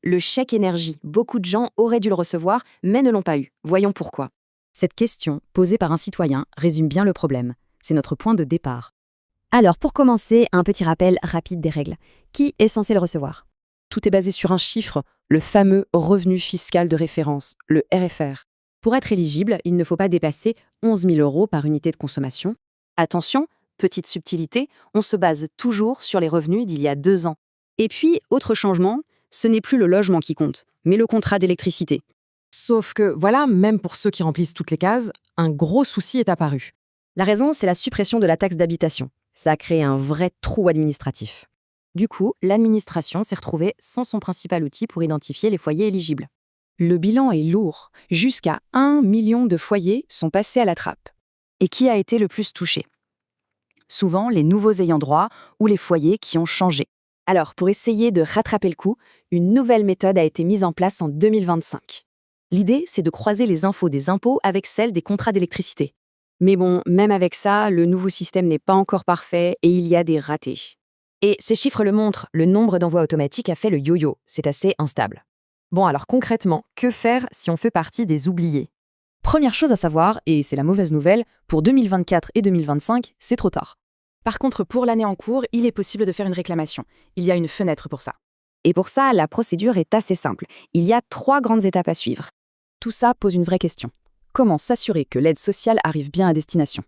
Le chèque énergie, beaucoup de gens auraient dû le recevoir, mais ne l'ont pas eu. Voyons pourquoi. Cette question, posée par un citoyen, résume bien le problème. C'est notre point de départ. Alors, pour commencer, un petit rappel rapide des règles. Qui est censé le recevoir? Tout est basé sur un chiffre, le fameux revenu fiscal de référence, le RFR. Pour être éligible, il ne faut pas dépasser 11 000 € par unité de consommation. Attention, petite subtilité, on se base toujours sur les revenus d'il y a 2 ans. Et puis, autre changement, ce n'est plus le logement qui compte, mais le contrat d'électricité. Sauf que, voilà, même pour ceux qui remplissent toutes les cases, un gros souci est apparu. La raison, c'est la suppression de la taxe d'habitation. Ça a créé un vrai trou administratif. Du coup, l'administration s'est retrouvée sans son principal outil pour identifier les foyers éligibles. Le bilan est lourd. Jusqu'à 1 million de foyers sont passés à la trappe. Et qui a été le plus touché? Souvent, les nouveaux ayants droit ou les foyers qui ont changé. Alors, pour essayer de rattraper le coup, une nouvelle méthode a été mise en place en 2025. L'idée, c'est de croiser les infos des impôts avec celles des contrats d'électricité. Mais bon, même avec ça, le nouveau système n'est pas encore parfait et il y a des ratés. Et ces chiffres le montrent, le nombre d'envois automatiques a fait le yo-yo. C'est assez instable. Bon, alors concrètement, que faire si on fait partie des oubliés? Première chose à savoir, et c'est la mauvaise nouvelle, pour 2024 et 2025, c'est trop tard. Par contre, pour l'année en cours, il est possible de faire une réclamation. Il y a une fenêtre pour ça. Et pour ça, la procédure est assez simple. Il y a 3 grandes étapes à suivre. Tout ça pose une vraie question. Comment s'assurer que l'aide sociale arrive bien à destination?